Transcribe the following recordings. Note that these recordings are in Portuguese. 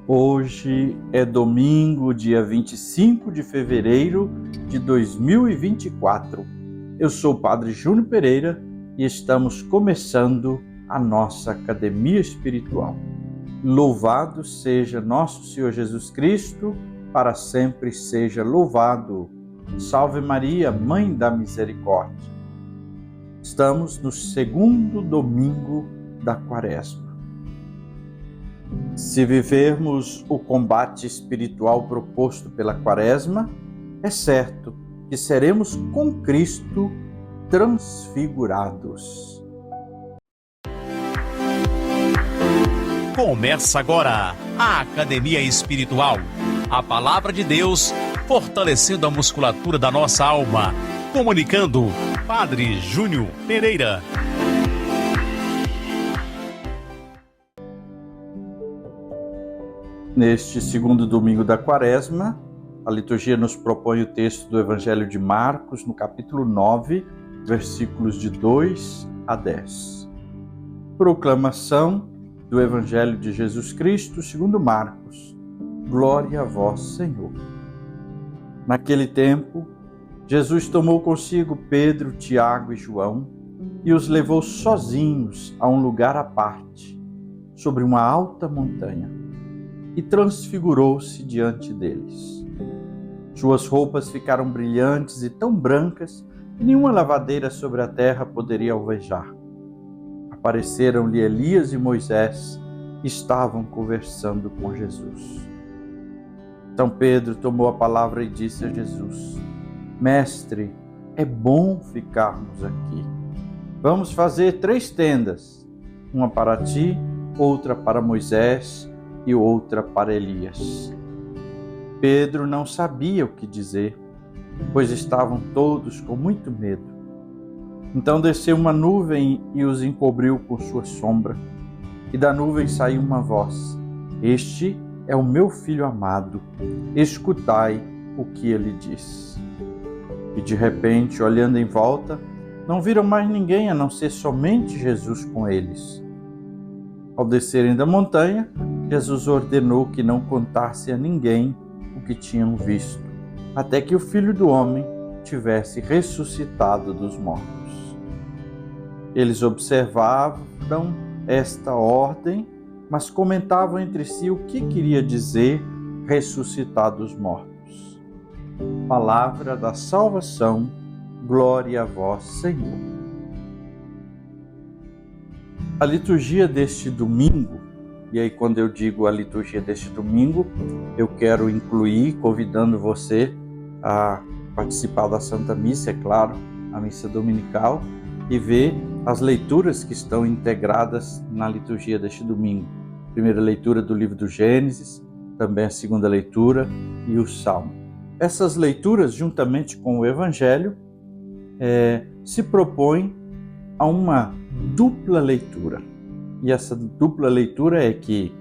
Hoje é domingo, dia 25 de fevereiro de 2024. Eu sou o Padre Júnior Pereira e estamos começando a nossa Academia Espiritual. Louvado seja nosso Senhor Jesus Cristo, para sempre seja louvado. Salve Maria, Mãe da Misericórdia. Estamos no segundo domingo da Quaresma. Se vivermos o combate espiritual proposto pela Quaresma, é certo que seremos com Cristo transfigurados. Começa agora a Academia Espiritual, a Palavra de Deus fortalecendo a musculatura da nossa alma. Comunicando, Padre Júnior Pereira. Neste segundo domingo da Quaresma, a liturgia nos propõe o texto do Evangelho de Marcos, no capítulo 9, versículos de 2 a 10. Proclamação do Evangelho de Jesus Cristo segundo Marcos. Glória a vós, Senhor. Naquele tempo, Jesus tomou consigo Pedro, Tiago e João e os levou sozinhos a um lugar à parte, sobre uma alta montanha, e transfigurou-se diante deles. Suas roupas ficaram brilhantes e tão brancas que nenhuma lavadeira sobre a terra poderia alvejar. Apareceram-lhe Elias e Moisés e estavam conversando com Jesus. São Pedro tomou a palavra e disse a Jesus: Mestre, é bom ficarmos aqui. Vamos fazer 3 tendas, uma para ti, outra para Moisés e outra para Elias. Pedro não sabia o que dizer, pois estavam todos com muito medo. Então desceu uma nuvem e os encobriu com sua sombra, e da nuvem saiu uma voz: Este é o meu filho amado, escutai o que ele diz. E de repente, olhando em volta, não viram mais ninguém a não ser somente Jesus com eles. Ao descerem da montanha, Jesus ordenou que não contasse a ninguém o que tinham visto, até que o Filho do Homem tivesse ressuscitado dos mortos. Eles observavam esta ordem, mas comentavam entre si o que queria dizer ressuscitar dos mortos. Palavra da salvação, glória a vós, Senhor. A liturgia deste domingo, e aí quando eu digo a liturgia deste domingo, eu quero incluir, convidando você a participar da Santa Missa, é claro, a missa dominical, e ver as leituras que estão integradas na liturgia deste domingo. Primeira leitura do livro do Gênesis, também a segunda leitura e o Salmo. Essas leituras, juntamente com o Evangelho, se propõem a uma dupla leitura. E essa dupla leitura é que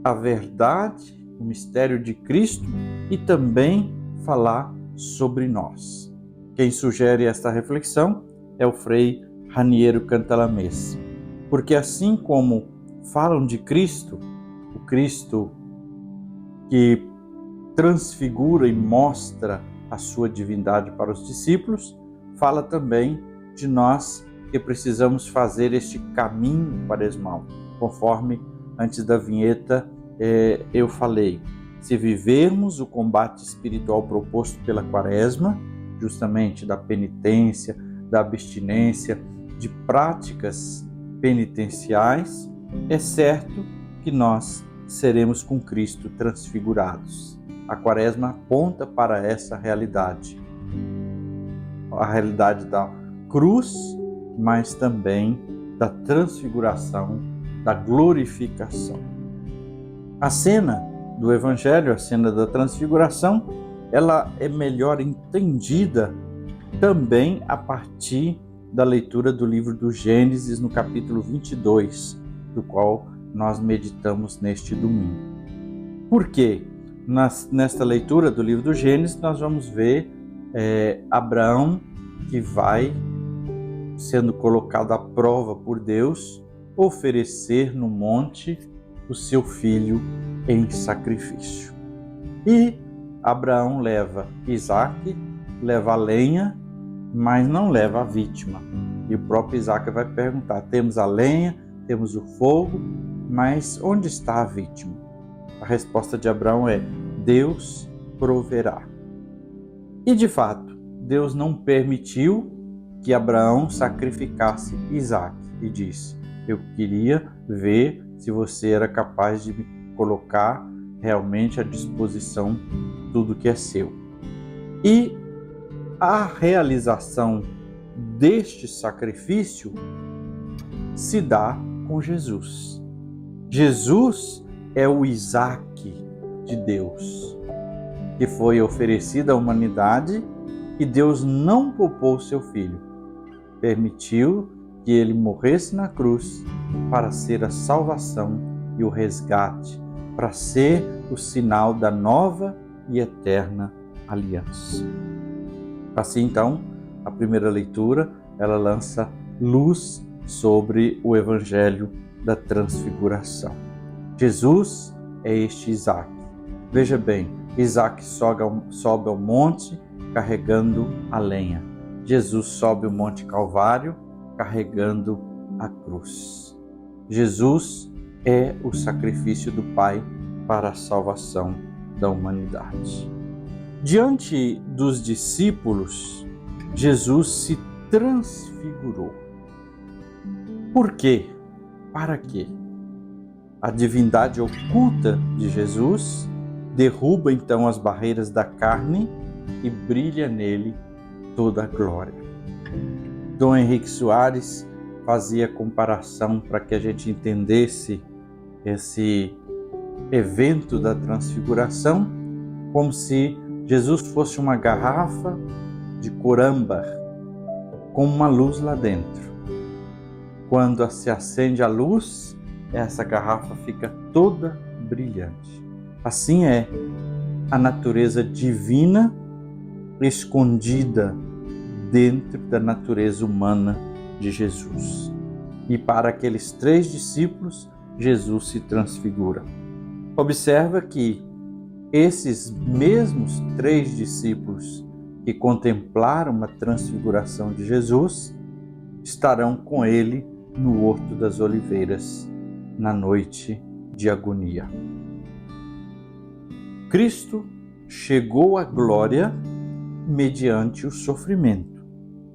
a verdade, o mistério de Cristo e também falar sobre nós. Quem sugere esta reflexão é o Frei Raniero Cantalamessa. Porque assim como falam de Cristo, o Cristo que transfigura e mostra a sua divindade para os discípulos, fala também de nós que precisamos fazer este caminho quaresmal, conforme antes da vinheta eu falei. Se vivermos o combate espiritual proposto pela Quaresma, justamente da penitência, da abstinência, de práticas penitenciais, é certo que nós seremos com Cristo transfigurados. A Quaresma aponta para essa realidade, a realidade da cruz, mas também da transfiguração, da glorificação. A cena do Evangelho, a cena da transfiguração, ela é melhor entendida também a partir da leitura do livro do Gênesis, no capítulo 22, do qual nós meditamos neste domingo. Por quê? Nesta leitura do livro do Gênesis, nós vamos ver Abraão, que vai sendo colocado à prova por Deus, oferecer no monte o seu filho em sacrifício. E Abraão leva Isaque, leva a lenha, mas não leva a vítima. E o próprio Isaque vai perguntar: temos a lenha, temos o fogo, mas onde está a vítima? A resposta de Abraão é: Deus proverá. E de fato, Deus não permitiu que Abraão sacrificasse Isaque e disse: eu queria ver se você era capaz de me colocar realmente à disposição tudo que é seu. E a realização deste sacrifício se dá com Jesus. Jesus é o Isaque de Deus, que foi oferecido à humanidade, e Deus não poupou seu filho. Permitiu que ele morresse na cruz para ser a salvação e o resgate, para ser o sinal da nova e eterna aliança. Assim, então, a primeira leitura, ela lança luz sobre o evangelho da transfiguração. Jesus é este Isaque. Veja bem, Isaque sobe ao monte carregando a lenha. Jesus sobe o Monte Calvário carregando a cruz. Jesus é o sacrifício do Pai para a salvação da humanidade. Diante dos discípulos, Jesus se transfigurou. Por quê? Para quê? A divindade oculta de Jesus derruba então as barreiras da carne e brilha nele toda a glória. Dom Henrique Soares fazia comparação para que a gente entendesse esse evento da transfiguração como se Jesus fosse uma garrafa de cor âmbar com uma luz lá dentro. Quando se acende a luz, essa garrafa fica toda brilhante. Assim é a natureza divina escondida dentro da natureza humana de Jesus. E para aqueles 3 discípulos, Jesus se transfigura. Observa que esses mesmos 3 discípulos que contemplaram a transfiguração de Jesus estarão com ele no Horto das Oliveiras, na noite de agonia. Cristo chegou à glória mediante o sofrimento,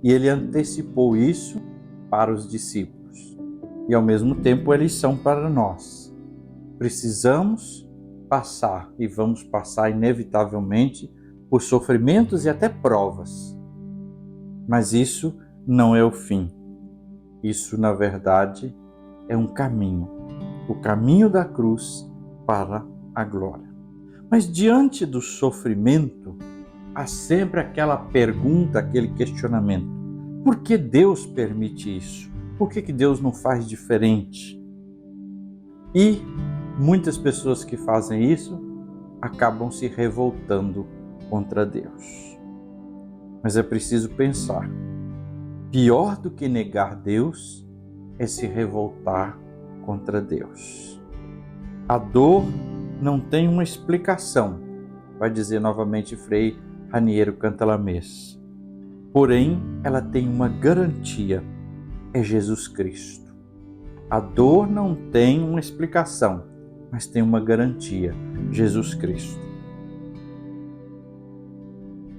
e ele antecipou isso para os discípulos. E ao mesmo tempo eles são para nós. Precisamos passar, e vamos passar inevitavelmente, por sofrimentos e até provas. Mas isso não é o fim. Isso, na verdade, é um caminho. O caminho da cruz para a glória. Mas diante do sofrimento, há sempre aquela pergunta, aquele questionamento. Por que Deus permite isso? Por que Deus não faz diferente? E muitas pessoas que fazem isso acabam se revoltando contra Deus. Mas é preciso pensar. Pior do que negar Deus é se revoltar contra Deus. A dor não tem uma explicação, vai dizer novamente Frei Raniero Cantalamessa. Porém, ela tem uma garantia, é Jesus Cristo. A dor não tem uma explicação, mas tem uma garantia, Jesus Cristo.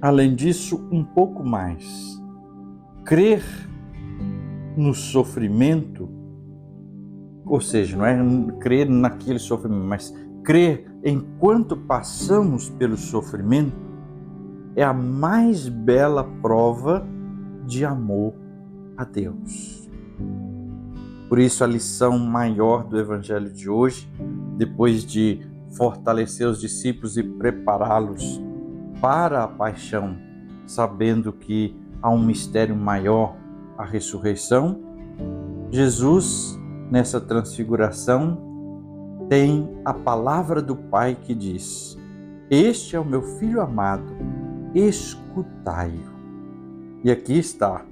Além disso, um pouco mais. Crer no sofrimento, ou seja, não é crer naquele sofrimento, mas crer enquanto passamos pelo sofrimento, é a mais bela prova de amor a Deus. Por isso, a lição maior do Evangelho de hoje, depois de fortalecer os discípulos e prepará-los para a paixão, sabendo que há um mistério maior, a ressurreição, Jesus, nessa transfiguração, tem a palavra do Pai que diz: este é o meu Filho amado, escutai-o. E aqui está,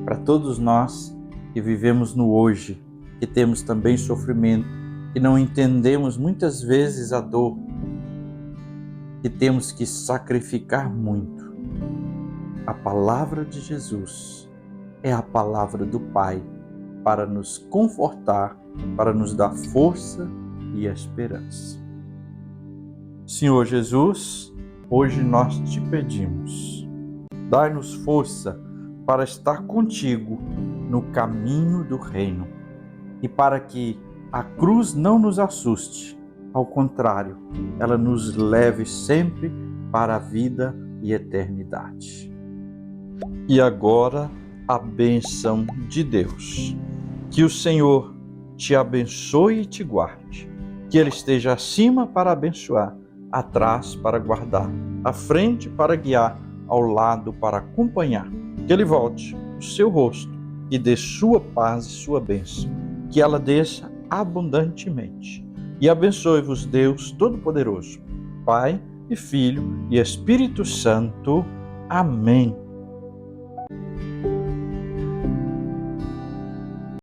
para todos nós que vivemos no hoje, que temos também sofrimento, e não entendemos muitas vezes a dor, que temos que sacrificar muito. A palavra de Jesus é a palavra do Pai para nos confortar, para nos dar força e esperança. Senhor Jesus, hoje nós te pedimos, dai-nos força para estar contigo no caminho do reino e para que a cruz não nos assuste, ao contrário, ela nos leve sempre para a vida e eternidade. E agora, a bênção de Deus. Que o Senhor te abençoe e te guarde. Que Ele esteja acima para abençoar, atrás para guardar, à frente para guiar, ao lado para acompanhar. Que Ele volte o seu rosto e dê sua paz e sua bênção. Que ela desça abundantemente. E abençoe-vos Deus Todo-Poderoso, Pai e Filho e Espírito Santo. Amém.